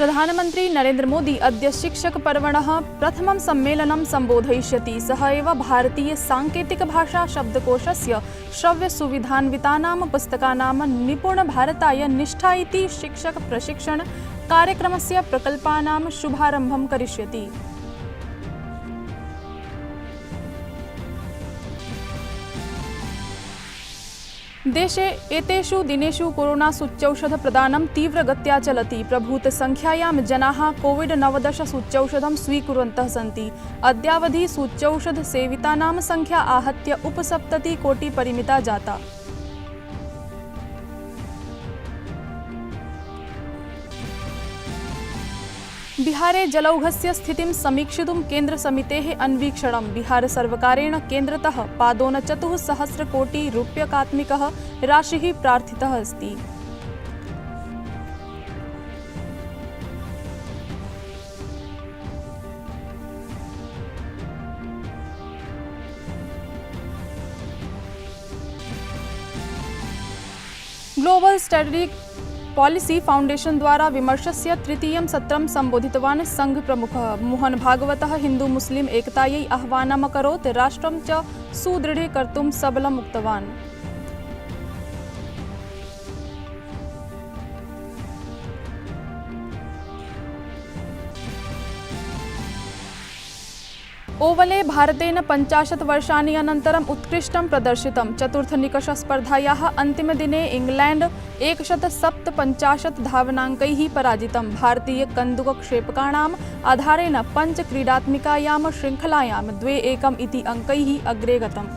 प्रधानमंत्री नरेंद्र मोदी अद्य शिक्षकपर्वणः प्रथमं सम्मेलनं सम्बोधयिष्यति। सः एव भारतीय सांकेतिकभाषा शब्दकोशस्य श्रव्यसुविधान्वितानां पुस्तकानां निपुणभारताय निष्ठा इति शिक्षक प्रशिक्षण कार्यक्रमस्य प्रकल्पानां शुभारम्भं करिष्यति। देशे एतेषु दिनेषु कोरोना सूच्यौषधप्रदानं तीव्रगत्या चलति। प्रभूतसंख्यायां जनाः कोविड-19 सूच्यौषधं स्वीकुर्वन्तः सन्ति। अद्यावधि सूच्यौषधसेवितानां संख्या आहत्य उपसप्ततिकोटिपरिमिता जाता। बिहारे जलौघस्य स्थितिं समीक्षितुं केन्द्रसमितेः अन्वीक्षणम्। बिहारसर्वकारेण केन्द्रतः पादोनचतुस्सहस्रकोटिरूप्यकात्मिकः राशिः प्रार्थितः अस्ति। ग्लोबल स्ट्रेटेजिक पॉलिसी फाउंडेशन द्वारा विमर्शस्य तृतीयं सत्रं संबोधितवान् संघ प्रमुखः मोहन भागवतः हिंदू मुस्लिम एकतायै आह्वानम् अकरोत्। राष्ट्रं च सुदृढीकर्तुं सबलम् उक्तवान्। ओवले भारतेन 50 वर्षाणि अनन्तरम् उत्कृष्टं प्रदर्शितम्। चतुर्थनिकषस्पर्धायाः अन्तिमदिने इंग्लैंड 157 धावनाङ्कैः पराजितम्। भारतीयकन्दुकक्षेपकाणाम् आधारेण पञ्चक्रीडात्मिकायां शृङ्खलायां 2-1 इति अङ्कैः अग्रे गतम्।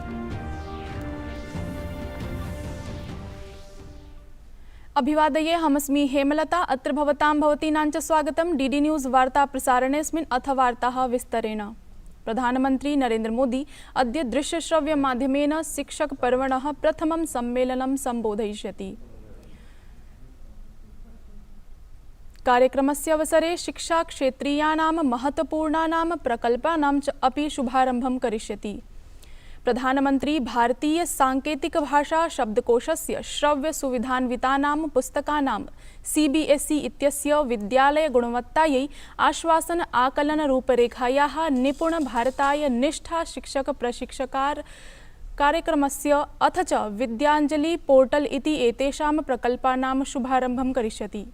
अभिवादये, हमस्मि हेमलता। अत्र भवतां भवतीनां च स्वागतं डीडी न्यूज़ वार्ता प्रसारणेऽस्मिन्। अथ वार्ताः विस्तरेण। प्रधानमंत्री नरेंद्र मोदी अद्य दृश्यश्रव्यमाध्यमेन शिक्षकपर्वणः प्रथमं सम्मेलनं सम्बोधयिष्यति। कार्यक्रमस्य अवसरे शिक्षाक्षेत्रीयानां महत्वपूर्णानां प्रकल्पानां च अपि शुभारम्भं करिष्यति। प्रधानमंत्री भारतीय सांकेतिकभाषा शब्दकोशस्य श्रव्यसुविधान्वितानां पुस्तकानां CBSE इत्यस्य विद्यालयगुणवत्तायै आश्वासन आकलनरूपरेखायाः निपुणभारताय निष्ठा शिक्षकप्रशिक्षकार कार्यक्रमस्य अथ च विद्याञ्जलि पोर्टल इति एतेषां प्रकल्पानां शुभारम्भं करिष्यति।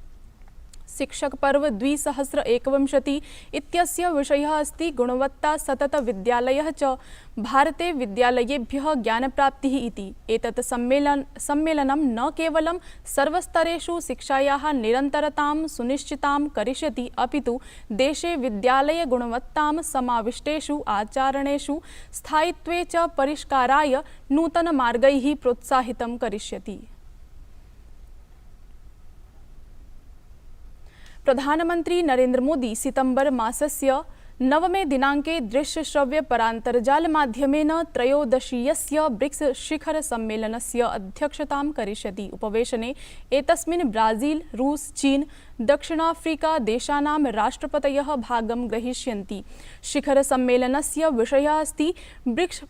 शिक्षकपर्व 2021 इत्यस्य विषयः अस्ति गुणवत्ता सतत विद्यालयः च भारते विद्यालयेभ्यः ज्ञानप्राप्तिः इति। एतत् सम्मेलनं न केवलं सर्वस्तरेषु शिक्षायाः निरन्तरतां सुनिश्चितां करिष्यति, अपितु देशे विद्यालयगुणवत्तां समाविष्टेषु आचरणेषु स्थायित्वे च परिष्काराय नूतनमार्गैः प्रोत्साहितं करिष्यति। प्रधानमंत्री नरेंद्र मोदी सितंबर मासस्य 9 दिनाङ्के दृश्यश्रव्यपरान्तर्जालमाध्यमेन त्रयोदशीयस्य ब्रिक्स शिखर सम्मेलनस्य अध्यक्षतां करिष्यति। उपवेशने एतस्मिन् ब्राजील, रूस, चीन, दक्षिणाफ्रिका देशानां राष्ट्रपतयः भागं ग्रहीष्यन्ति। शिखर सम्मेलनस्य विषयः अस्ति ब्रिक्स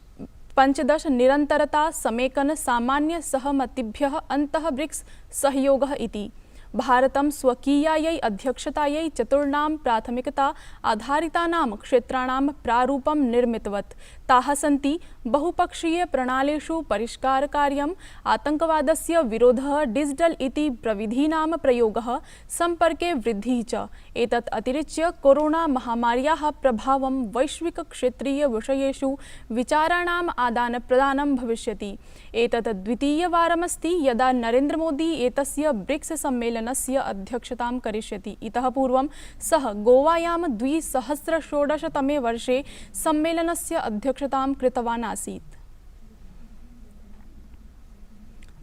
15 निरन्तरता समेकन सामान्य सहमतिभ्यः अन्तः ब्रिक्स सहयोगः इति। भारतं स्वकीयायै अध्यक्षतायै चतुर्णां प्राथमिकता आधारितानां क्षेत्राणां प्रारूपं निर्मितवत्। ताः सन्ति बहुपक्षीय प्रणालीषु परिष्कारकार्यम्, आतङ्कवादस्य विरोधः, डिजिटल इति प्रविधीनां प्रयोगः, सम्पर्के वृद्धिः च। एतत् अतिरिच्य कोरोना महामार्याः प्रभावं वैश्विकक्षेत्रीयविषयेषु विचाराणाम् आदानप्रदानं भविष्यति। एतत् द्वितीयवारमस्ति यदा नरेंद्र मोदी एतस्य ब्रिक्स सम्मेलनस्य अध्यक्षतां करिष्यति। इतः पूर्वं सः गोवायां 2016 तमे वर्षे सम्मेलनस्य अध्यक्षतां कृतवान् आसीत्।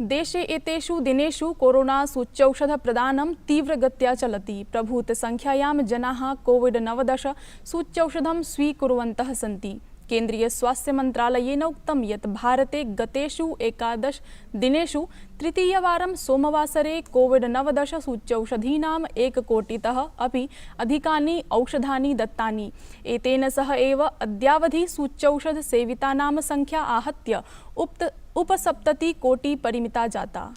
देशे एतेषु दिनेषु कोरोना सूच्यौषधप्रदानं तीव्रगत्या चलति। प्रभूतसंख्यायां जनाः कोविड-19 सूच्यौषधं स्वीकुर्वन्तः सन्ति। केन्द्रीय स्वास्थ्य मंत्रालयेन उक्तं यत् भारते गतेषु 11 दिनेषु तृतीयवारं सोमवासरे कोविड-19 सूच्यौषधीनां 1 कोटितः अपि अधिकानि औषधानि दत्तानि। एतेन सह एव अद्यावधि सूच्यौषधसेवितानां संख्या आहत्य उपसप्ततिकोटिपरिमिता जाता।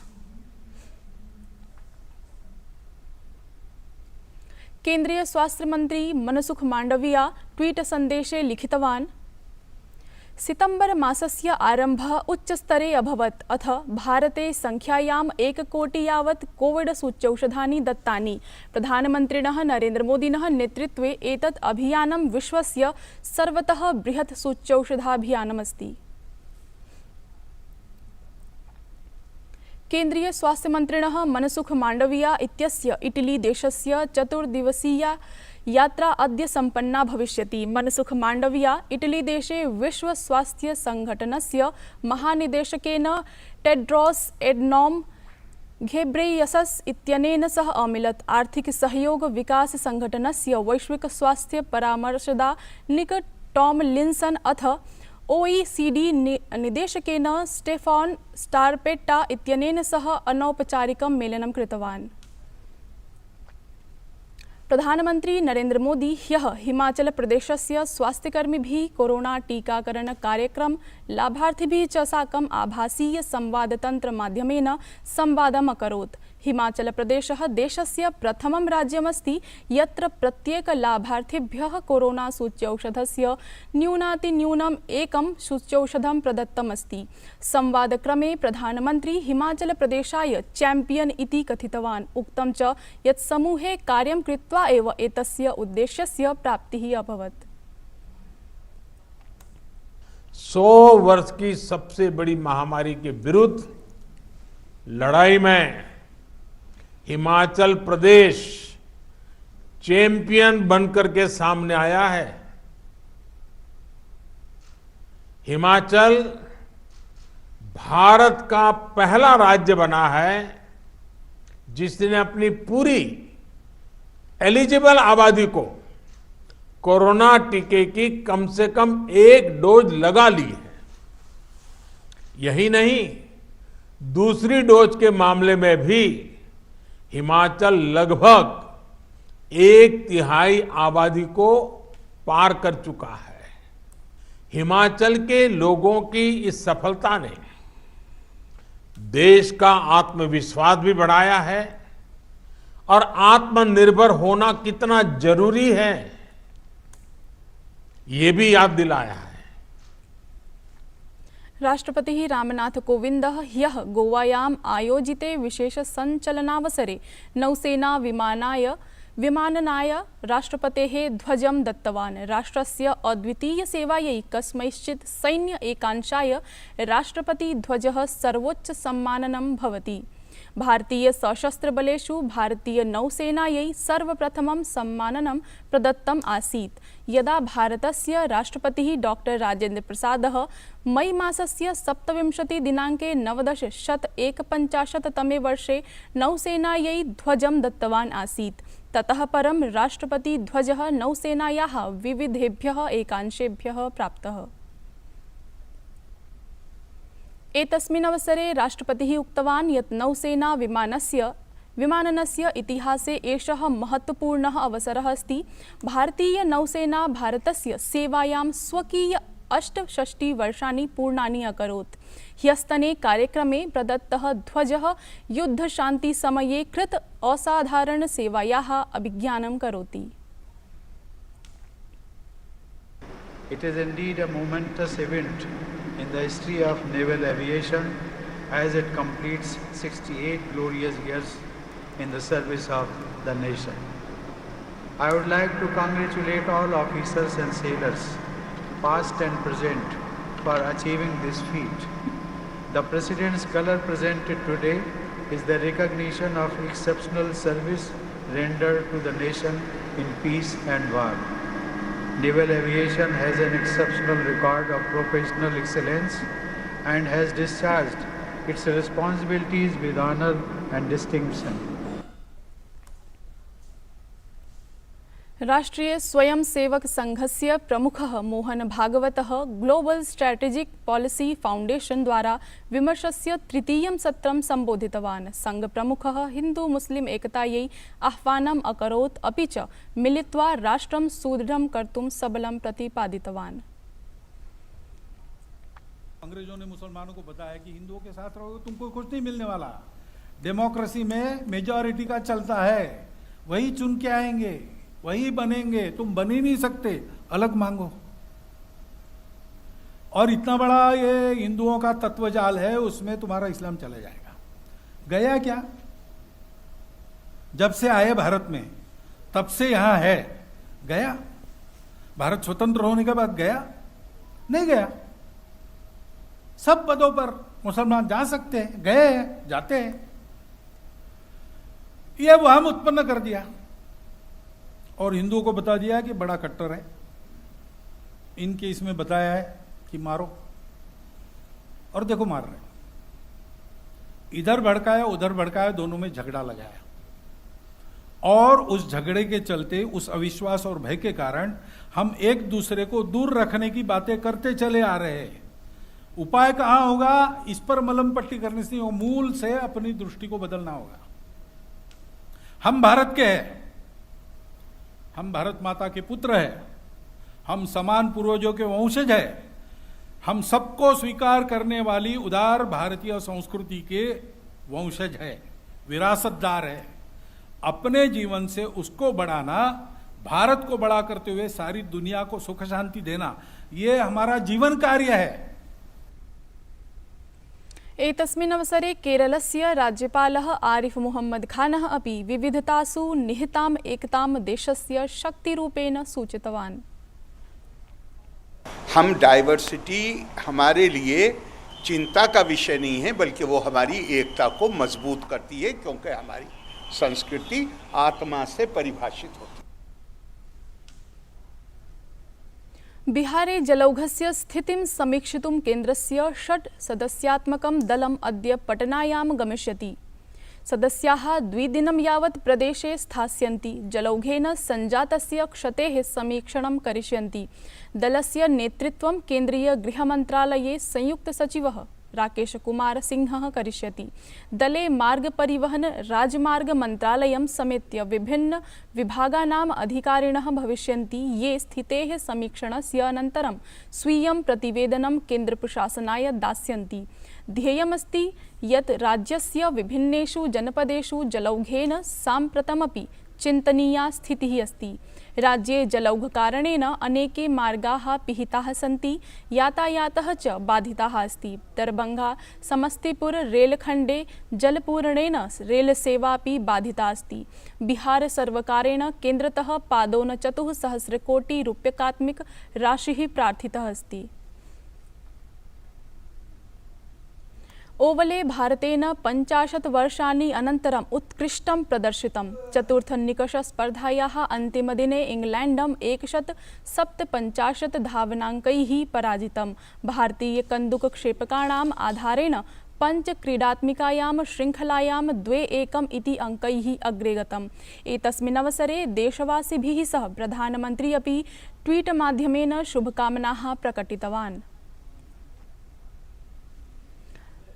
केन्द्रीय स्वास्थ्य मंत्री मनसुख मांडविया ट्वीट सन्देशे लिखितवान् सितंबर मासस्य आरम्भः उच्चस्तरे अभवत्। अथ भारते संख्यायाम् 1 कोटि यावत् कोविड सूच्यौषधानि दत्तानि। प्रधानमन्त्रिणः नरेन्द्रमोदिनः नेतृत्वे एतत् अभियानं विश्वस्य सर्वतः बृहत् सूच्यौषधाभियानमस्ति। केन्द्रीय स्वास्थ्य मंत्रिणः मनसुख मांडविया इत्यस्य इटली देशस्य 4 दिवसीया यात्रा अद्य सम्पन्ना भविष्यति। मनसुख मांडविया इटली देशे विश्व स्वास्थ्य संघटनस्य महानिदेशकेन टेड्रोस एडनॉम घेब्रेयेसस इत्यनेन सह अमिलत्। आर्थिक सहयोग विकास संघटनस्य वैश्विक स्वास्थ्य परामर्शदा निक टॉम लिंसन अथ OECD निदेशकेन स्टेफान स्टारपेट्टा इत्यनेन सह अनौपचारिकं मेलनं कृतवान्। प्रधानमंत्री नरेंद्र मोदी ह्यः हिमाचल प्रदेशस्य स्वास्थ्यकर्मिभिः कोरोना टीकाकरण कार्यक्रम लाभार्थिभिः च साकम् आभासीय संवादतंत्र माध्यमेन संवादम् अकरोत्। हिमाचल प्रदेशः देशस्य प्रथमं राज्यमस्ति यत्र प्रत्येक लाभार्थिभ्यः कोरोना सूच्यौषधस्य न्यूनातिन्यूनम् 1 सूच्यौषधं प्रदत्तमस्ति। संवादक्रमे प्रधानमंत्री हिमाचल प्रदेशाय चैंपियन इति कथितवान्। उक्तं च यत् समूहे कार्यं कृत्वा एव एतस्य उद्देश्यस्य प्राप्तिः अभवत्। 100 वर्ष की सबसे बड़ी महामारी के विरुद्ध लड़ाई में हिमाचल प्रदेश चैंपियन बनकर के सामने आया है। हिमाचल भारत का पहला राज्य बना है जिसने अपनी पूरी एलिजिबल आबादी को कोरोना टीके की कम से कम 1 डोज लगा ली है। यही नहीं, दूसरी डोज के मामले में भी हिमाचल लगभग 1/3 आबादी को पार कर चुका है। हिमाचल के लोगों की इस सफलता ने देश का आत्मविश्वास भी बढ़ाया है और आत्मनिर्भर होना कितना जरूरी है ये भी याद दिलाया है। राष्ट्रपतिः रामनाथ कोविंदः ह्यः गोवायाम् आयोजिते विशेष सञ्चलनावसरे नौसेना विमाननाय राष्ट्रपतेः ध्वजं दत्तवान्। राष्ट्रस्य अद्वितीय सेवायै कस्मैश्चित् सैन्य एकांशाय राष्ट्रपति ध्वजः सर्वोच्च सम्माननं भवति। भारतीय सशस्त्र बलेषु भारतीय नौसेनायै सर्वप्रथमं सम्माननं प्रदत्तम् आसीत् यदा भारतस्य राष्ट्रपतिः डॉक्टर राजेन्द्र प्रसादः मई मासस्य 27 दिनाङ्के 1951 तमे वर्षे नौसेनायै ध्वजं दत्तवान् आसीत्। ततः परं राष्ट्रपति ध्वजः नौसेनायाः विविधेभ्यः एकांशेभ्यः प्राप्तः। एतस्मिन् अवसरे राष्ट्रपतिः उक्तवान् यत् नौसेना विमाननस्य इतिहासे एषः महत्वपूर्णः अवसरः अस्ति। भारतीय नौसेना भारतस्य सेवायां स्वकीय 68 वर्षाणि पूर्णानि अकरोत्। ह्यस्तने कार्यक्रमे प्रदत्तः ध्वजः युद्धशान्तिसमये कृत असाधारण सेवायाः अभिज्ञानं करोति। It is indeed a momentous event in the history of naval aviation as it completes 68 glorious years in the service of the nation. I would like to congratulate all officers and sailors, past and present, for achieving this feat. The President's color presented today is the recognition of exceptional service rendered to the nation in peace and war. Naval aviation has an exceptional record of professional excellence and has discharged its responsibilities with honor and distinction. राष्ट्रीय स्वयंसेवक संघस्य प्रमुखः मोहन भागवतः global strategic policy foundation द्वारा विमर्शस्य 3य सत्रं संबोधितवान्। संघ प्रमुखः हिंदू मुस्लिम एकतायै आह्वानम् अकरोत् अपि च मिलित्वा राष्ट्रं सुदृढं कर्तुं सबलं प्रतिपादितवान्। अंग्रेजों ने मुसलमानों को बताया कि हिंदुओं के साथ रहोगे तुमको कुछ नहीं मिलने वाला, डेमोक्रेसी में मेजॉरिटी का चलता है, वही चुन के आएंगे। वही बनेंगे, तुम बन ही नहीं सकते, अलग मांगो। और इतना बड़ा ये हिंदुओं का तत्वजाल है, उसमें तुम्हारा इस्लाम चला जाएगा। गया क्या? जब से आए भारत में तब से यहां है, गया? भारत स्वतंत्र होने के बाद गया? नहीं गया। सब पदों पर मुसलमान जा सकते हैं, गए हैं, जाते हैं। यह वहम उत्पन्न कर दिया और हिंदुओं को बता दिया कि बड़ा कट्टर है। इनके इसमें बताया है कि मारो, और देखो मार रहे। इधर भड़काया उधर भड़काया, दोनों में झगड़ा लगाया, और उस झगड़े के चलते, उस अविश्वास और भय के कारण हम एक दूसरे को दूर रखने की बातें करते चले आ रहे हैं। उपाय कहां होगा? इस पर मलम पट्टी करने से नहीं होगा, मूल से अपनी दृष्टि को बदलना होगा। हम भारत के हैं, हम भारत माता के पुत्र हैं, हम समान पूर्वजों के वंशज हैं, हम सबको स्वीकार करने वाली उदार भारतीय संस्कृति के वंशज हैं, विरासतदार हैं। अपने जीवन से उसको बढ़ाना, भारत को बड़ा करते हुए सारी दुनिया को सुख शांति देना, ये हमारा जीवन कार्य है। एतस्मिन् अवसरे केरलस्य राज्यपालः आरिफ मुहम्मद खानः अपि विविधतासु निहिताम् एकतां देशस्य शक्तिरूपेण सूचितवान्। हम डाइवर्सिटी हमारे लिए चिंता का विषय नहीं है, बल्कि वो हमारी एकता को मजबूत करती है, क्योंकि हमारी संस्कृति आत्मा से परिभाषित होती है। बिहारे जलौघस्य स्थितिं समीक्षितुं केन्द्रस्य 6 सदस्यात्मकं दलम् अद्य पटनायां गमिष्यति। सदस्याः 2 दिनं यावत् प्रदेशे स्थास्यन्ति। जलौघेन सञ्जातस्य क्षतेः समीक्षणं करिष्यन्ति। दलस्य नेतृत्वं केन्द्रीय गृहमन्त्रालये संयुक्तसचिवः राकेश कुमार सिंहः करिष्यति। दले मार्ग परिवहन राजमार्ग मन्त्रालयं समेत्य विभिन्न विभागानाम् अधिकारिणः भविष्यन्ति, ये स्थितेः समीक्षणस्य अनन्तरं स्वीयं प्रतिवेदनं केन्द्रप्रशासनाय दास्यन्ति। ध्येयमस्ति यत् राज्यस्य विभिन्नेषु जनपदेषु जलौघेन साम्प्रतमपि चिन्तनीया स्थितिः अस्ति। राज्ये जलौघकारणेन अनेके मार्गाः पिहिताः सन्ति, यातायातः च बाधिताः अस्ति। दरभंगा समस्तीपुर रेलखण्डे जलपूरणेन रेलसेवापि बाधिता अस्ति। बिहार सर्वकारेण केन्द्रतः ₹4,200 राशिः प्रार्थितः अस्ति। ओवले भारतेन 50 वर्षाणि अनन्तरम् उत्कृष्टं प्रदर्शितं। चतुर्थनिकषस्पर्धायाः अन्तिमदिने इंग्लैण्डं 157 धावनाङ्कैः पराजितं। भारतीयकन्दुकक्षेपकाणाम् आधारेण पञ्चक्रीडात्मिकायां श्रृङ्खलायां 2-1 इति अङ्कैः अग्रे गतम्। एतस्मिन् अवसरे देशवासिभिः सह प्रधानमन्त्री अपि ट्वीट् माध्यमेन शुभकामनाः प्रकटितवान्।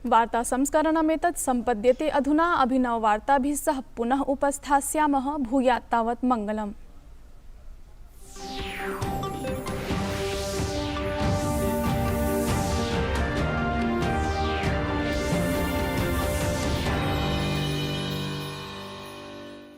वार्ता संस्करणमेतत् सम्पद्यते। अधुना अभिनववार्ताभिः सह पुनः उपस्थास्यामः। भूयात् तावत् मङ्गलम्।